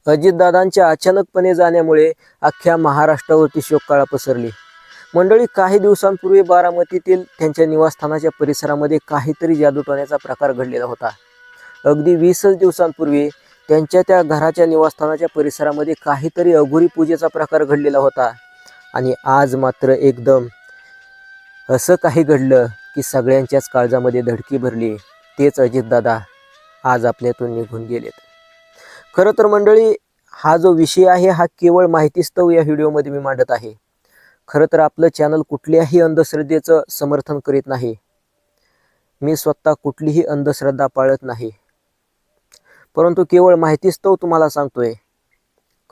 अजितदादांच्या अचानकपणे जाण्यामुळे अख्ख्या महाराष्ट्रावरती शोककळा पसरली। मंडळी, काही दिवसांपूर्वी बारामतीतील त्यांच्या निवासस्थानाच्या परिसरामध्ये काहीतरी जादूटोण्याचा प्रकार घडलेला होता। अगदी 20 दिवसांपूर्वी त्यांच्या त्या घराच्या निवासस्थानाच्या परिसरामध्ये काहीतरी अघोरी पूजेचा प्रकार घडलेला होता आणि आज मात्र एकदम असं काही घडलं की सगळ्यांच्याच काळजामध्ये धडकी भरली। तेच अजितदादा आज आपल्यातून निघून गेलेत। खरं तर मंडळी, हा जो विषय आहे हा केवळ माहितीस्तव या व्हिडिओमध्ये मी मांडत आहे। खरं तर आपलं चॅनल कुठल्याही अंधश्रद्धेचं समर्थन करीत नाही। मी स्वतः कुठलीही अंधश्रद्धा पाळत नाही, परंतु केवळ माहितीस्तव तुम्हाला सांगतोय।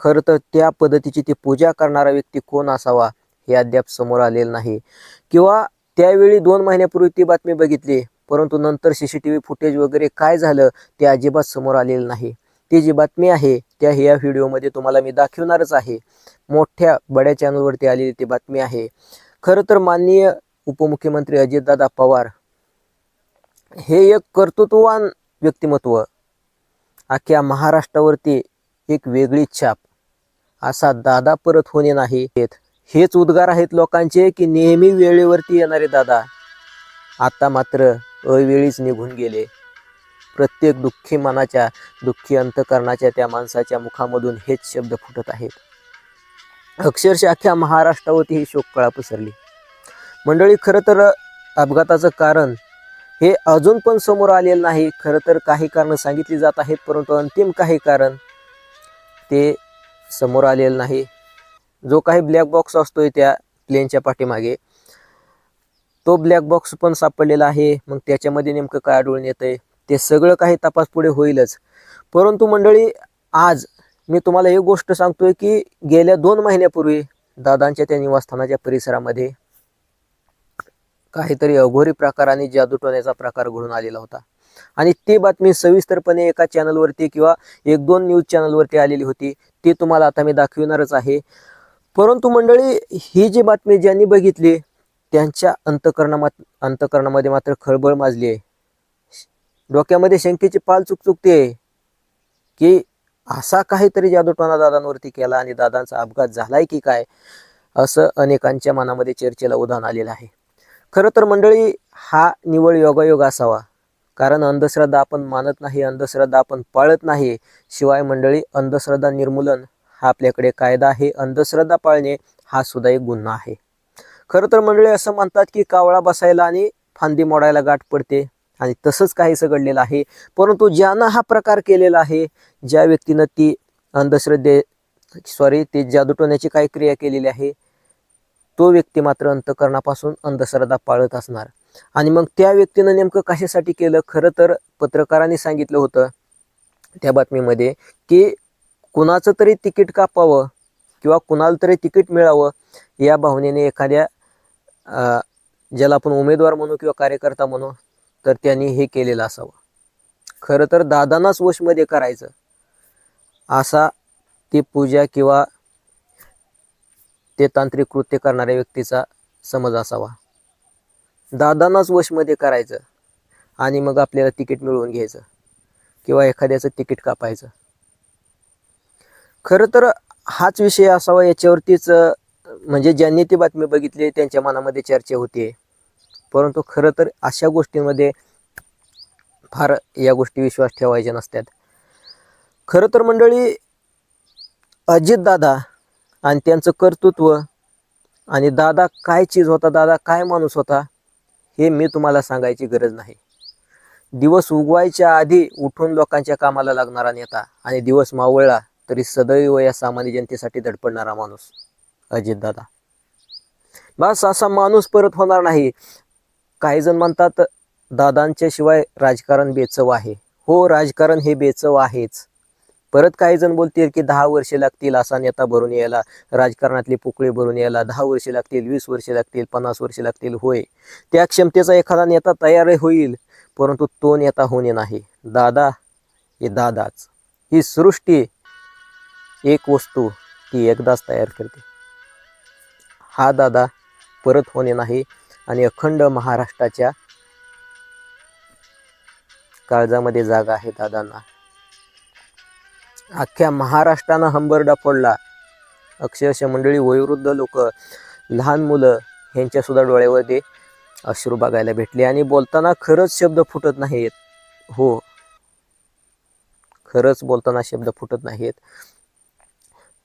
खरं तर त्या पद्धतीची ती पूजा करणारा व्यक्ती कोण असावा हे अद्याप समोर आलेलं नाही, किंवा त्यावेळी 2 महिन्यापूर्वी ती बातमी बघितली, परंतु नंतर CCTV फुटेज वगैरे काय झालं ते अजिबात समोर आलेलं नाही। ती जी बातमी आहे त्या ह्या व्हिडिओमध्ये तुम्हाला मी दाखवणारच आहे। मोठ्या बड्या चॅनलवरती आलेली ती बातमी आहे। खरं तर माननीय उपमुख्यमंत्री अजितदादा पवार हे एक कर्तृत्ववान व्यक्तिमत्व, अख्ख्या महाराष्ट्रावरती एक वेगळी छाप। असा दादा परत होणे नाही, हेच उद्गार आहेत लोकांचे की नेहमी वेळेवरती येणारे दादा आता मात्र अवेळीच निघून गेले। प्रत्येक दुःखी मनाच्या, दुःखी अंतकरणाच्या त्या माणसाच्या मुखामधून हेच शब्द फुटत आहेत। अक्षरशः अख्ख्या महाराष्ट्रावरती ही शोककळा पसरली। मंडळी, खरं तर अपघाताचं कारण हे अजून पण समोर आलेलं नाही। खरं तर काही कारणं सांगितली जात आहेत, परंतु अंतिम काही कारण ते समोर आलेलं नाही। जो काही ब्लॅक बॉक्स असतोय त्या प्लेनच्या पाठीमागे, तो ब्लॅक बॉक्स पण सापडलेला आहे। मग त्याच्यामध्ये नेमकं काय आढळून येतंय ते सगळं काही तपास पुढे होईलच। परंतु मंडळी, आज मी तुम्हाला एक गोष्ट सांगतोय की गेल्या 2 महिन्यापूर्वी दादांच्या त्या निवासस्थानाच्या परिसरामध्ये काहीतरी अघोरी प्रकार आणि जादूटोण्याचा प्रकार घडून आलेला होता आणि ती बातमी सविस्तरपणे एका चॅनलवरती किंवा 1-2 न्यूज चॅनलवरती आलेली होती। ती तुम्हाला आता मी दाखविणारच आहे। परंतु मंडळी, ही जी बातमी ज्यांनी बघितली त्यांच्या अंतकरणामध्ये मात्र खळबळ माजली आहे। डोक्यामध्ये शंकेची पाल चुकचुकते की असा काहीतरी जादूटोणा दादांवरती केला आणि दादांचा अपघात झालाय की काय, असं अनेकांच्या मनामध्ये चर्चेला उधाण आलेलं आहे। खरं तर मंडळी, हा निव्वळ योगायोग असावा, कारण अंधश्रद्धा आपण मानत नाही, अंधश्रद्धा आपण पाळत नाही। शिवाय मंडळी, अंधश्रद्धा निर्मूलन हा आपल्याकडे कायदा आहे, अंधश्रद्धा पाळणे हा सुद्धा एक गुन्हा आहे। खरं तर मंडळी, असं म्हणतात की कावळा बसायला आणि फांदी मोडायला गाठ पडते, आणि तसंच काहीसं घडलेलं आहे। परंतु ज्यानं हा प्रकार केलेला आहे, ज्या व्यक्तीनं ती ती जादूटोण्याची काही क्रिया केलेली आहे, तो व्यक्ती मात्र अंतकरणापासून अंधश्रद्धा पाळत असणार। आणि मग त्या व्यक्तीनं नेमकं कशासाठी केलं? खरं तर पत्रकारांनी सांगितलं होतं त्या बातमीमध्ये की कुणाचं तरी तिकीट कापावं किंवा कुणाला तरी तिकीट मिळावं या भावनेने एखाद्या ज्याला आपण उमेदवार म्हणू किंवा कार्यकर्ता म्हणू, तर त्यांनी हे केलेलं असावं। खरं तर दादांनाच वशमध्ये करायचं असा ती पूजा किंवा ते तांत्रिक कृत्य करणाऱ्या व्यक्तीचा समज असावा। दादांनाच वशमध्ये करायचं आणि मग आपल्याला तिकीट मिळवून घ्यायचं किंवा एखाद्याचं तिकीट कापायचं। खरं तर हाच विषय असावा, याच्यावरतीच म्हणजे ज्यांनी ती बातमी बघितली त्यांच्या मनामध्ये चर्चा होती। परंतु खरं तर अशा गोष्टींमध्ये फार या गोष्टी विश्वास ठेवायच्या नसतात। खरं तर मंडळी, अजितदादा आणि त्यांचं कर्तृत्व आणि दादा काय चीज होता, दादा काय माणूस होता, हे मी तुम्हाला सांगायची गरज नाही। दिवस उगवायच्या आधी उठून लोकांच्या कामाला लागणारा नेता आणि दिवस मावळला तरी सदैव या सामान्य जनतेसाठी धडपडणारा माणूस अजितदादा। बस असा माणूस परत होणार नाही। काही जण म्हणतात दादांच्या शिवाय राजकारण बेचव आहे। हो, राजकारण हे बेचव आहेच। परत काही जण बोलतील की 10 वर्षे लागतील असा नेता भरून यायला, राजकारणातली पोकळी भरून यायला 10 वर्षे लागतील, 20 वर्षे लागतील, 50 वर्षे लागतील। होय, त्या क्षमतेचा एखादा नेता तयार होईल, परंतु तो नेता होणे नाही। दादा हे दादाच। ही सृष्टी एक वस्तू ती एकदाच तयार करते। हा दादा परत होणे नाही आणि अखंड महाराष्ट्राच्या काळजामध्ये जागा आहे दादांना। अख्ख्या महाराष्ट्रानं हंबरडा फोडला. अक्षरशः मंडळी, वयोवृद्ध लोक, लहान मुलं ह्यांच्यासुद्धा डोळ्यामध्ये अश्रू बघायला भेटले आणि बोलताना खरंच शब्द फुटत नाहीत. हो, खरंच बोलताना शब्द फुटत नाहीत.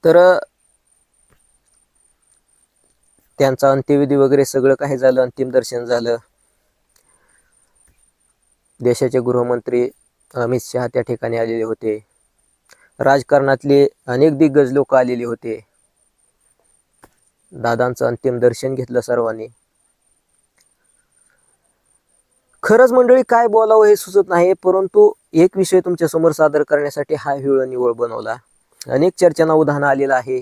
तर त्यांचा अंत्यविधी वगैरे सगळं काही झालं, अंतिम दर्शन झालं. देशाचे गृहमंत्री अमित शहा त्या ठिकाणी आलेले होते. राजकारणातले अनेक दिग्गज लोक आलेले होते. दादांचं अंतिम दर्शन घेतलं सर्वांनी. खरंच मंडळी, काय बोलावं हे सुचत नाही, परंतु एक विषय तुमच्या समोर सादर करण्यासाठी हा व्हिडिओ निवळ बनवला. अनेक चर्चांना उधाण आलेलं आहे.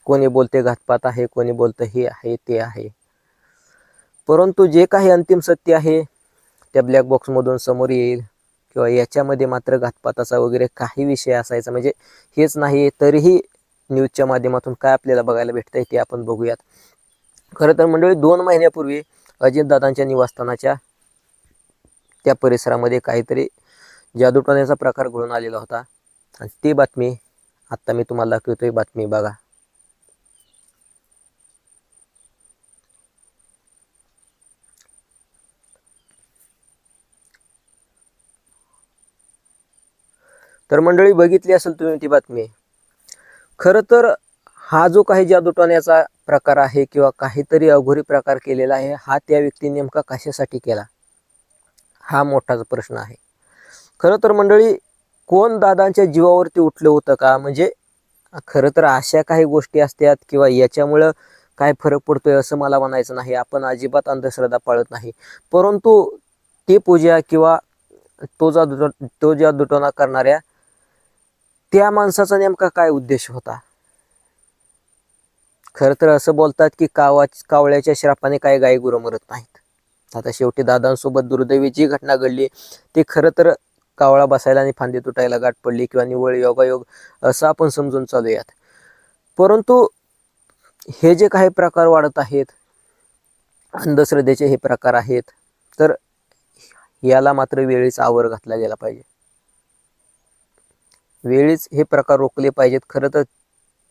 कोणी बोलते घातपात आहे, कोणी बोलतं हे आहे ते आहे, परंतु जे काही अंतिम सत्य आहे त्या ब्लॅक बॉक्स मधून समोर येईल. किंवा याच्यामध्ये मात्र घातपाताचा वगैरे काही विषय असायचा म्हणजे हेच नाही, तरीही न्यूजच्या माध्यमातून काय आपल्याला बघायला भेटतंय ते आपण बघूयात. खरं तर मंडळी, 2 महिन्यापूर्वी अजितदादांच्या निवासस्थानाच्या त्या परिसरामध्ये काहीतरी जादूटोण्याचा प्रकार घडून आलेला होता आणि ती बातमी आता मी तुम्हाला दाखवतोय. बातमी बघा. तर मंडळी, बघितली असेल तुम्ही ती बातमी. खरं तर हा जो काही जादूटोण्याचा प्रकार आहे किंवा काहीतरी अघोरी प्रकार केलेला आहे, हा त्या व्यक्ती नेमका कशासाठी केला, हा मोठाच प्रश्न आहे. खरं तर मंडळी, कोण दादांच्या जीवावरती उठलं होतं का? म्हणजे खरं तर अशा काही गोष्टी असतात किंवा याच्यामुळं काय फरक पडतोय असं मला म्हणायचं नाही. आपण अजिबात अंधश्रद्धा पाळत नाही, परंतु ते पूजा किंवा तो जादूटोणा करणाऱ्या त्या माणसाचा नेमका काय उद्देश होता? खरं तर असं बोलतात की कावळ्याच्या श्रापाने काय गायी गुरं मरत नाहीत. आता शेवटी दादांसोबत दुर्दैवी जी घटना घडली ती खरं तर कावळा बसायला आणि फांदी तुटायला गाठ पडली किंवा निव्वळ योगायोग असं आपण समजून चालूयात. परंतु हे जे काही प्रकार वाढत आहेत, अंधश्रद्धेचे हे प्रकार आहेत, तर याला मात्र वेळीच आवर घातला गेला पाहिजे. वेळीच हे प्रकार रोखले पाहिजेत. खरं तर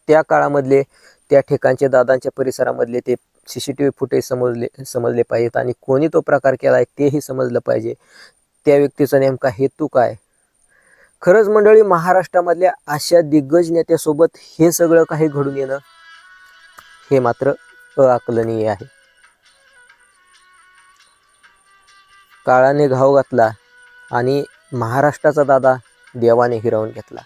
त्या काळामधले, त्या ठिकाणचे, दादांच्या परिसरामधले ते CCTV फुटेज समजले पाहिजेत आणि कोणी तो प्रकार केलाय तेही समजलं पाहिजे. त्या व्यक्तीचा नेमका हेतू काय. खरंच मंडळी, महाराष्ट्रामधल्या अशा दिग्गज नेत्यासोबत हे सगळं काही घडून येणं हे मात्र अआकलनीय आहे. काळाने घाव घातला आणि महाराष्ट्राचा दादा देवाने हिरावून घेतला.